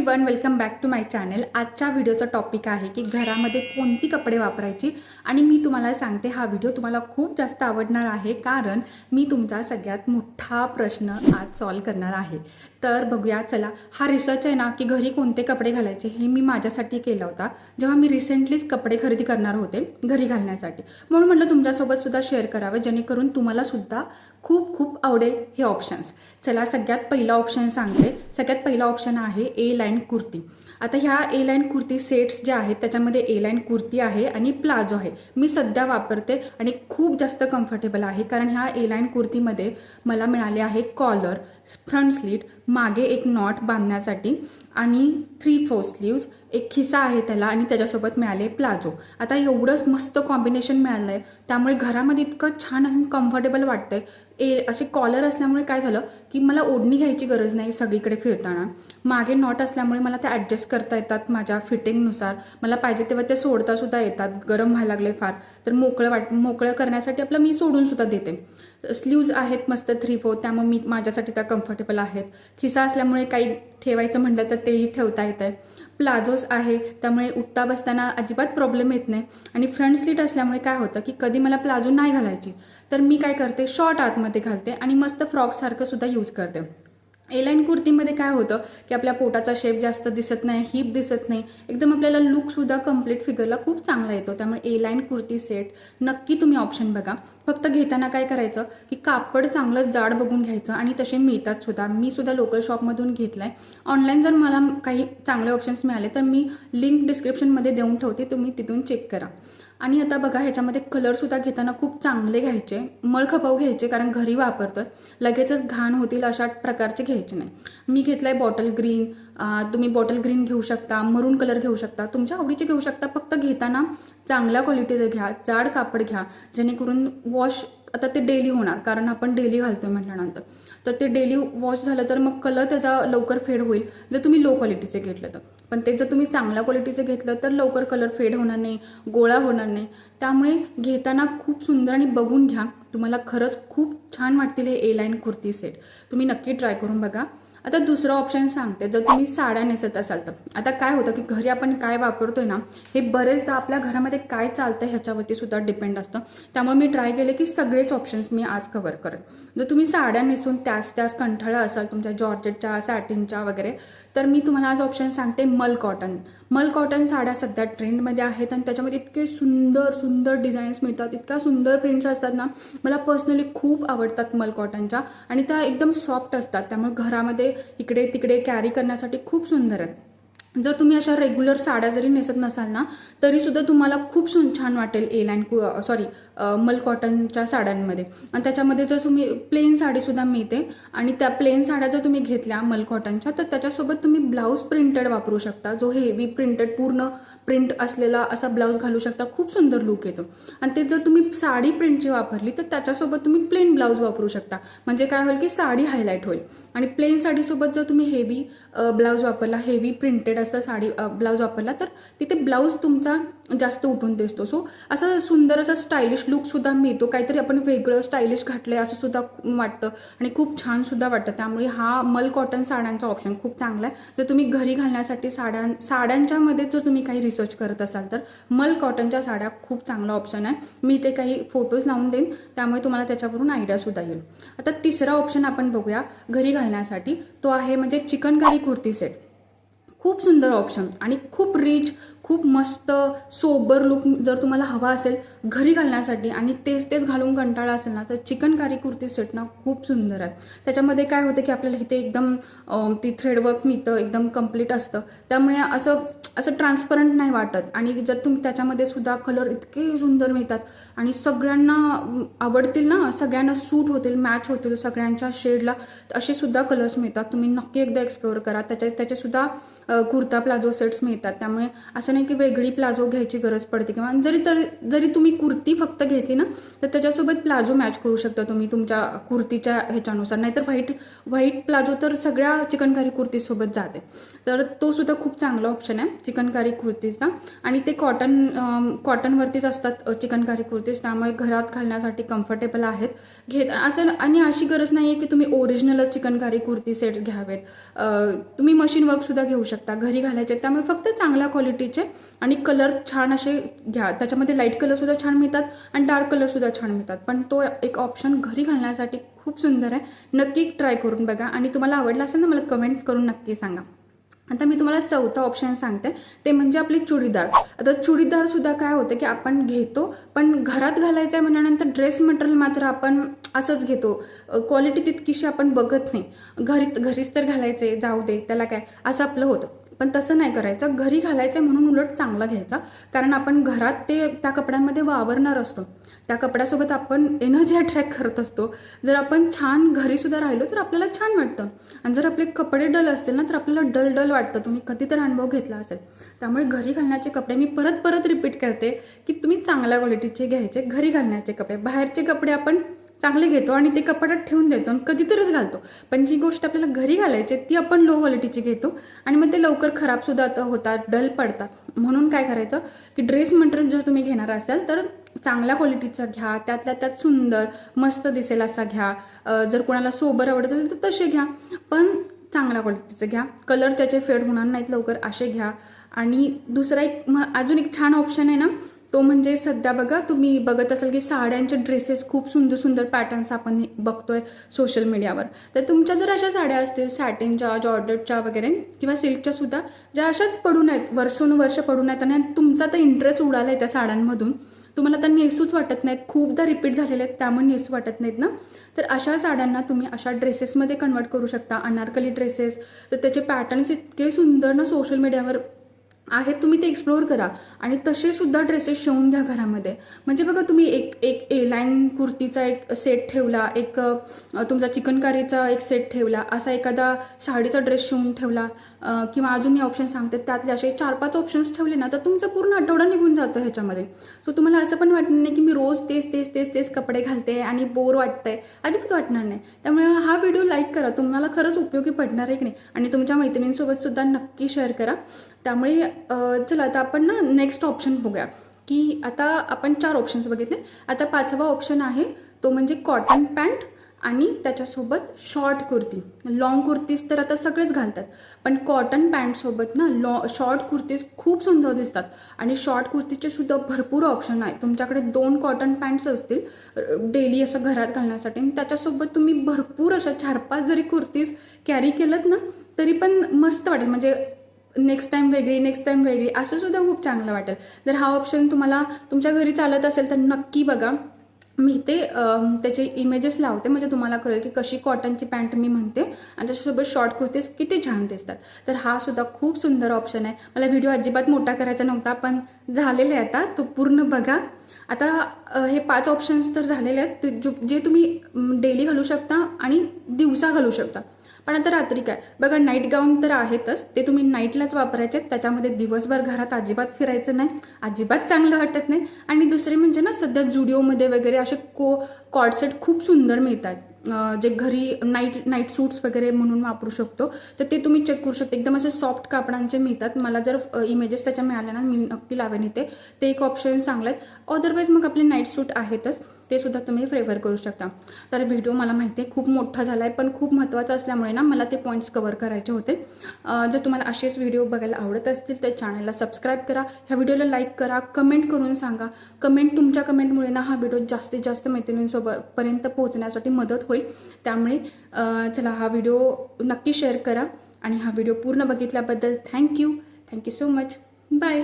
Everyone, welcome back to my channel. आजच्या व्हिडिओचा topic आहे की घरामध्ये कोणती कपडे वापरायची आणि मी तुम्हाला सांगते हा व्हिडिओ तुम्हाला खूप जास्त आवडणार आहे कारण मी तुमचा सगळ्यात मोठा प्रश्न आज सॉल्व करणार आहे। तर बघूया चला। हा रिसर्च आहे ना की घरी कोणते कपडे घालायचे हे मी माझ्यासाठी केला होता जेव्हा मी रिसेंटलीच कपडे खरेदी करणार होते घरी घालण्यासाठी, म्हणून म्हटलं तुमच्यासोबत सुद्धा शेअर करावे जेणेकरून तुम्हाला सुद्धा खूप खूप आवडेल हे ऑप्शन्स। चला सगळ्यात पहिला ऑप्शन सांगते। सगळ्यात पहिला ऑप्शन आहे ए लाइन कुर्ती। आता ह्या ए लाइन कुर्ती सेट्स जे आहेत त्याच्यामध्ये ए लाइन कुर्ती आहे आणि प्लाझो आहे। मी सध्या वापरते आणि खूप जास्त कम्फर्टेबल आहे कारण ह्या ए लाइन कुर्तीमध्ये मला मिळाले आहे कॉलर, फ्रंट स्लीट, मागे एक नॉट बांधण्यासाठी आणि 3/4 स्लीव्स, एक खिसा आहे त्याला आणि त्याच्यासोबत मिळाले प्लाझो। आता एवढंच मस्त कॉम्बिनेशन मिळालं आहे त्यामुळे घरामध्ये इतकं छान असं कम्फर्टेबल वाटतंय। असे कॉलर असल्यामुळे काय झालं की मला ओढणी घ्यायची गरज नाही सगळीकडे फिरताना। मागे नॉट असल्यामुळे मला ते ॲडजस्ट करता येतात माझ्या फिटिंगनुसार, मला पाहिजे तेव्हा ते सोडता सुद्धा येतात। गरम व्हायला लागले फार तर मोकळं करण्यासाठी आपलं मी सोडून सुद्धा देते। स्लीव्ज आहेत मस्त 3/4, त्यामुळे मी माझ्यासाठी त्या कम्फर्टेबल आहेत। खिसा असल्यामुळे काही ठेवायचं म्हटलं तर तेही ठेवता येतं आहे। प्लाझोस आहे त्यामुळे उठता बसताना अजिबात प्रॉब्लेम येत नाही आणि फ्रंट स्लीट असल्यामुळे काय होतं की कधी मला प्लाझो नाही घालायची तर मी काय करते शॉर्ट आतमध्ये घालते आणि मस्त फ्रॉकसारखं सुद्धा यूज करते। ए लाइन कुर्तीमध्ये काय होतं की आपल्या पोटाचा शेप जास्त दिसत नाही, हिप दिसत नाही, एकदम आपल्याला लुकसुद्धा कम्प्लीट फिगरला खूप चांगला येतो। त्यामुळे ए लाइन कुर्ती सेट नक्की तुम्ही ऑप्शन बघा। फक्त घेताना काय करायचं की कापड चांगलं जाड बघून घ्यायचं आणि तसे मिळतात सुद्धा। मी सुद्धा लोकल शॉपमधून घेतलं आहे। ऑनलाईन जर मला काही चांगले ऑप्शन्स मिळाले तर मी लिंक डिस्क्रिप्शनमध्ये देऊन ठेवते, तुम्ही तिथून चेक करा। आणि आता बघा ह्याच्यामध्ये कलरसुद्धा घेताना खूप चांगले घ्यायचे, मळखपाऊ घ्यायचे कारण घरी वापरतोय, लगेचच घाण होतील अशा प्रकारचे घ्यायचे नाही। मी घेतलं आहे बॉटल ग्रीन, तुम्ही बॉटल ग्रीन घेऊ शकता, मरून कलर घेऊ शकता, तुमच्या आवडीचे घेऊ शकता। फक्त घेताना चांगल्या क्वालिटीचं घ्या, जाड कापड घ्या जेणेकरून वॉश आता ते डेली होणार कारण आपण डेली घालतोय म्हटल्यानंतर, तर ते डेली वॉश झालं तर मग कलर त्याचा लवकर फेड होईल जर तुम्ही लो क्वालिटीचे घेतलं तर। पण ते जर तुम्ही चांगल्या क्वालिटीचं घेतलं तर लवकर कलर फेड होणार नाही, गोळा होणार नाही। त्यामुळे घेताना खूप सुंदर आणि बघून घ्या, तुम्हाला खरंच खूप छान वाटतील हे ए लाइन कुर्ती सेट। तुम्ही नक्की ट्राय करून बघा। आता दुसरं ऑप्शन सांगते, जर तुम्ही साड्या नेसत असाल तर आता काय होतं की घरी आपण काय वापरतोय ना हे बरेचदा आपल्या घरामध्ये काय चालतं ह्याच्यावरती सुद्धा डिपेंड असतं। त्यामुळे मी ट्राय केले की सगळेच ऑप्शन्स मी आज कव्हर करेन। जर तुम्ही साड्या नेसून त्याच कंठाळा असाल तुमच्या जॉर्जेटच्या, सॅटिनच्या वगैरे, तर मी तुम्हाला आज ऑप्शन सांगते मल कॉटन। मल कॉटन साड्या सध्या ट्रेंडमध्ये आहेत आणि त्याच्यामध्ये इतके सुंदर सुंदर डिझाईन्स मिळतात, इतक्या सुंदर प्रिंट्स असतात ना, मला पर्सनली खूप आवडतात मल कॉटनच्या आणि त्या एकदम सॉफ्ट असतात त्यामुळे घरामध्ये इकडे तिकडे कॅरी करण्यासाठी खूप सुंदर आहेत। जर तुम्ही अशा रेग्युलर साड्या जरी नेसत नसाल ना तरीसुद्धा तुम्हाला खूप छान वाटेल ए लाइन मल कॉटनच्या साड्यांमध्ये। आणि त्याच्यामध्ये जर तुम्ही प्लेन साडीसुद्धा मिळते आणि त्या प्लेन साड्या जर तुम्ही घेतल्या मल कॉटनच्या तर त्याच्यासोबत तुम्ही ब्लाऊज प्रिंटेड वापरू शकता, जो हेवी प्रिंटेड पूर्ण प्रिंट असलेला असा ब्लाऊज घालू शकता, खूप सुंदर लुक येतो। आणि ते जर तुम्ही साडी प्रिंटची वापरली तर त्याच्यासोबत तुम्ही प्लेन ब्लाऊज वापरू शकता, म्हणजे काय होईल की साडी हायलाईट होईल। आणि प्लेन साडीसोबत जर तुम्ही हेवी ब्लाऊज वापरला, हेवी प्रिंटेड असं साडी ब्लाऊज वापरला तर तिथे ब्लाऊज तुमचा जास्त उठून दिसतो। सो असं सुंदर असं स्टायलिश लुकसुद्धा मिळतो, काहीतरी आपण वेगळं स्टायलिश घातलं आहे असं सुद्धा वाटतं आणि खूप छान सुद्धा वाटतं। त्यामुळे हा मल कॉटन साड्यांचा ऑप्शन खूप चांगला आहे। जर तुम्ही घरी घालण्यासाठी साड्यांच्यामध्ये जर तुम्ही काही रिसर्च करत असाल तर मल कॉटनच्या साड्या खूप चांगला ऑप्शन आहे। मी ते काही फोटोज लावून देईन त्यामुळे तुम्हाला त्याच्यावरून आयडियासुद्धा येईल। आता तिसरा ऑप्शन आपण बघूया घरी घालण्यासाठी, तो आहे म्हणजे चिकनकारी कुर्ती सेट। खूप सुंदर ऑप्शन आणि खूप रिच, खूप मस्त सोबर लुक जर तुम्हाला हवा असेल घरी घालण्यासाठी आणि तेच घालून कंटाळा असेल ना तर चिकनकारी कुर्ती सेट ना खूप सुंदर आहे। त्याच्यामध्ये काय होतं की आपल्याला इथे एकदम ती थ्रेडवर्क मिळतं, एकदम कंप्लीट असतं, त्यामुळे असं ट्रान्सपरंट नाही वाटत। आणि जर तुम्ही त्याच्यामध्ये सुद्धा कलर इतके सुंदर मिळतात आणि सगळ्यांना आवडतील ना, सगळ्यांना सूट होतील, मॅच होतील सगळ्यांच्या शेडला, असे सुद्धा कलर्स मिळतात। तुम्ही नक्की एकदा एक्सप्लोअर करा। त्याचे सुद्धा कुर्ता प्लाझो सेट्स मिळतात, त्यामुळे असं नाही की वेगळी प्लाझो घ्यायची गरज पडते किंवा जरी तुम्ही कुर्ती फक्त घेतली ना तर त्याच्यासोबत प्लाझो मॅच करू शकता तुम्ही तुमच्या कुर्तीच्या ह्याच्यानुसार। नाहीतर व्हाईट प्लाझो तर सगळ्या चिकनकारी कुर्तीसोबत जाते, तर तो सुद्धा खूप चांगला ऑप्शन आहे चिकनकारी कुर्तीचा। आणि ते कॉटनवरतीच असतात चिकनकारी कुर्तीज, त्यामुळे घरात घालण्यासाठी कम्फर्टेबल आहेत। घेत असं. आणि अशी गरज नाही आहे की तुम्ही ओरिजिनलच चिकनकारी कुर्ती सेट घ्यावेत. तुम्ही मशीन वर्कसुद्धा घेऊ शकता, घरी घालायचे. त्यामुळे फक्त चांगल्या क्वालिटीचे आणि कलर छान असे घ्या. त्याच्यामध्ये लाईट कलरसुद्धा छान मिळतात आणि डार्क कलरसुद्धा छान मिळतात. पण तो एक ऑप्शन घरी घालण्यासाठी खूप सुंदर आहे. नक्की ट्राय करून बघा आणि तुम्हाला आवडला असेल ना मला कमेंट करून नक्की सांगा. आता मी तुम्हाला चौथा ऑप्शन सांगते, ते म्हणजे आपली चुडीदार. आता चुडीदारसुद्धा काय होतं की आपण घेतो, पण घरात घालायचं आहे म्हटल्यानंतर ड्रेस मटेरियल मात्र आपण असंच घेतो, क्वालिटी तितकीशी आपण बघत नाही. घरीच तर घालायचे, जाऊ दे त्याला काय, असं आपलं होतं. पण तसं नाही करायचं, घरी घालायचं म्हणून उलट चांगला घ्यायचा. कारण आपण घरात ते त्या कपड्यांमध्ये वावरणार असतो, त्या कपड्यासोबत आपण एनर्जी अट्रॅक्ट करत असतो. जर आपण छान घरीसुद्धा राहिलो तर आपल्याला छान वाटतं. आणि जर आपले कपडे डल असतील ना तर आपल्याला डल डल वाटतं. तुम्ही कधीतरी अनुभव घेतला असेल. त्यामुळे घरी घालण्याचे कपडे मी परत रिपीट करते की तुम्ही चांगल्या क्वालिटीचे घ्यायचे घरी घालण्याचे कपडे. बाहेरचे कपडे आपण चांगले घेतो आणि ते कपाटात ठेवून देतो आणि कधीतरीच घालतो. पण जी गोष्ट आपल्याला घरी घालायची ती आपण लो क्वालिटीची घेतो आणि मग ते लवकर खराबसुद्धा होतात, डल पडतात. म्हणून काय करायचं की ड्रेस मटेरियल जर तुम्ही घेणार असाल तर चांगल्या क्वालिटीचा घ्या, त्यातल्या त्यात सुंदर मस्त दिसेल असा घ्या. जर कोणाला सोबर आवडत असेल तर तसे घ्या, पण चांगल्या क्वालिटीचं घ्या. कलर त्याचे फेड होणार नाहीत लवकर असे घ्या. आणि दुसरा अजून एक छान ऑप्शन आहे ना, तो म्हणजे सध्या बघा तुम्ही बघत असाल की साड्यांचे ड्रेसेस खूप सुंदर सुंदर पॅटर्न्स आपण बघतोय सोशल मीडियावर. तर तुमच्या जर अशा साड्या असतील सॅटिनच्या, जॉर्जेटच्या वगैरे किंवा सिल्कच्या सुद्धा, ज्या अशाच पडून आहेत, वर्षानुवर्ष पडून आहेत आणि तुमचा तर इंटरेस्ट उडाला आहे त्या साड्यांमधून, तुम्हाला तर नेसूच वाटत नाहीत, खूपदा रिपीट झालेले आहेत त्यामुळे नेसू वाटत नाहीत ना, तर अशा साड्यांना तुम्ही अशा ड्रेसेसमध्ये कन्वर्ट करू शकता. अनारकली ड्रेसेस, तर त्याचे पॅटर्न्स इतके सुंदर ना सोशल मीडियावर आहेत, तुम्ही ते एक्सप्लोअर करा आणि तसे सुद्धा ड्रेसेस शिवून घ्या घरामध्ये. म्हणजे बघा तुम्ही एक ए लाईन कुर्तीचा एक सेट ठेवला, एक तुमचा चिकनकारीचा एक सेट ठेवला, असा एखादा साडीचा ड्रेस शिवून ठेवला, किंवा अजून मी ऑप्शन सांगते त्यातले असे 4-5 ऑप्शन्स ठेवले ना तर तुमचं पूर्ण आठवडा निघून जातं ह्याच्यामध्ये. सो तुम्हाला असं पण वाटणार नाही की मी रोज तेच कपडे घालते आणि बोर वाटतंय, अजिबात वाटणार नाही. त्यामुळे हा व्हिडिओ लाईक करा, तुम्हाला खरंच उपयोगी पडणार आहे की नाही, आणि तुमच्या मैत्रिणींसोबत सुद्धा नक्की शेअर करा. त्यामुळे चला आता आपण ना नेक्स्ट ऑप्शन बघूया, की आता आपण 4 ऑप्शन्स बघितले. आता 5वा ऑप्शन आहे तो म्हणजे कॉटन पॅन्ट आणि त्याच्यासोबत शॉर्ट कुर्ती. लॉंग कुर्तीज तर आता सगळेच घालतात, पण कॉटन पॅन्टसोबत ना शॉर्ट कुर्तीज खूप सुंदर दिसतात. आणि शॉर्ट कुर्तीचे सुद्धा भरपूर ऑप्शन आहेत. तुमच्याकडे 2 कॉटन पॅन्ट्स असतील डेली असं घरात घालण्यासाठी, आणि त्याच्यासोबत तुम्ही भरपूर अशा 4-5 जरी कुर्तीज कॅरी केलं ना तरी पण मस्त वाटेल. म्हणजे नेक्स्ट टाईम वेगळी असं सुद्धा खूप चांगलं वाटेल. जर हा ऑप्शन तुम्हाला तुमच्या घरी चालत असेल तर नक्की बघा. मी ते त्याचे इमेजेस लावते म्हणजे तुम्हाला कळेल की कशी कॉटनची पॅन्ट मी म्हणते आणि त्याच्यासोबत शॉर्ट कुर्तीज किती छान दिसतात. तर हा सुद्धा खूप सुंदर ऑप्शन आहे. मला व्हिडिओ अजिबात मोठा करायचा नव्हता, पण झालेला आहे आता, तो पूर्ण बघा. आता हे 5 ऑप्शन्स तर झालेले आहेत जे तुम्ही डेली घालू शकता आणि दिवसा घालू शकता. पण आता रात्री काय बघा, नाईट गाऊन तर आहेतच, ते तुम्ही नाईटलाच वापरायचे. त्याच्यामध्ये दिवसभर घरात अजिबात फिरायचं नाही, अजिबात चांगलं वाटत नाही. आणि दुसरे म्हणजे ना सध्या जुडिओमध्ये वगैरे असे कॉर्डसेट खूप सुंदर मिळतात, जे घरी नाईट सूट्स वगैरे म्हणून वापरू शकतो. तर ते तुम्ही चेक करू शकता, एकदम असे सॉफ्ट कापडांचे मिळतात. मला जर इमेजेस त्याच्या मिळाल्या ना मी नक्की लावेन इथे, ते एक ऑप्शन चांगलं आहे. अदरवाईज मग आपले नाईट सूट आहेतच, ते सुद्धा तुम्ही प्रेफर करू शकता. तर व्हिडिओ मला माहिती आहे खूप मोठा झाला आहे, पण खूप महत्त्वाचं असल्यामुळे ना मला ते पॉईंट्स कव्हर करायचे होते. जर तुम्हाला असेच व्हिडिओ बघायला आवडत असतील तर चॅनलला सबस्क्राईब करा, ह्या व्हिडिओला लाईक करा, कमेंट करून सांगा. तुमच्या कमेंटमुळे ना हा व्हिडिओ जास्तीत जास्त मैत्रिणींसोबतपर्यंत पोहोचण्यासाठी मदत होईल. त्यामुळे चला हा व्हिडिओ नक्की शेअर करा आणि हा व्हिडिओ पूर्ण बघितल्याबद्दल थँक्यू सो मच. बाय.